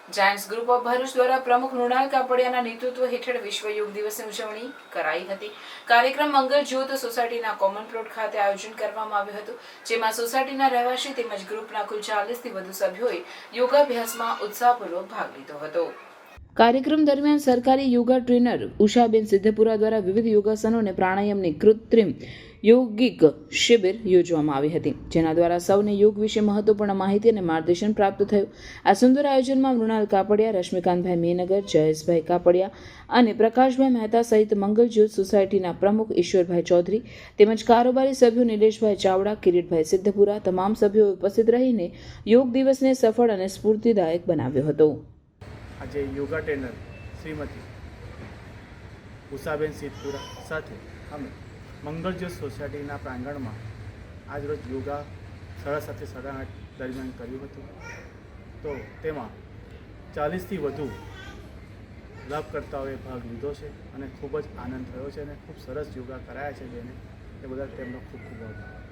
Giants group of Bharuch દ્વારા પ્રમુખ મૃણાલ કાપડિયાના નેતૃત્વ હેઠળ વિશ્વ યોગ દિવસની ઉજવણી કરાઈ હતી। કાર્યક્રમ મંગલ જ્યોત સોસાયટીના કોમન પ્લોટ ખાતે આયોજન કરવામાં આવ્યું હતું, જેમાં સોસાયટીના રહેવાસી તેમજ ગ્રુપના કુલ 40થી વધુ સભ્યોએ યોગાભ્યાસમાં ઉત્સાહપૂર્વક ભાગ લીધો હતો। કાર્યક્રમ દરમિયાન સરકારી યોગા ટ્રેનર ઉષાબેન સિદ્ધપુરા દ્વારા વિવિધ યોગાસનો અને પ્રાણાયામની કૃત્રિમ યોગિક શિબિર યોજવામાં આવી હતી, જેના દ્વારા સૌને યોગ વિશે મહત્વપૂર્ણ માહિતી અને માર્ગદર્શન પ્રાપ્ત થયું। આ સુંદર આયોજનમાં મૃણાલ કાપડિયા, રશ્મિકાંતભાઈ મેનગર, જયેશભાઈ કાપડિયા અને પ્રકાશભાઈ મહેતા સહિત મંગલ જ્યોત સોસાયટીના પ્રમુખ ઈશ્વરભાઈ ચૌધરી તેમજ કારોબારી સભ્યો નિલેશભાઈ ચાવડા, કિરીટભાઈ સિદ્ધપુરા તમામ સભ્યોએ ઉપસ્થિત રહીને યોગ દિવસને સફળ અને સ્ફૂર્તિદાયક બનાવ્યો હતો। આજે યોગા ટ્રેનર શ્રીમતી ઉષાબેન સિદ્ધપુરા સાથે અમે મંગળજ્યોત સોસાયટીના પ્રાંગણમાં આજરોજ યોગા 7:30 થી 8:30 દરમિયાન કર્યું હતું। તો તેમાં 40થી વધુ લાભકર્તાઓએ ભાગ લીધો છે અને ખૂબ જ આનંદ થયો છે અને ખૂબ સરસ યોગા કરાયા છે જેને એ બધા તેમનો ખૂબ ખૂબ આભાર।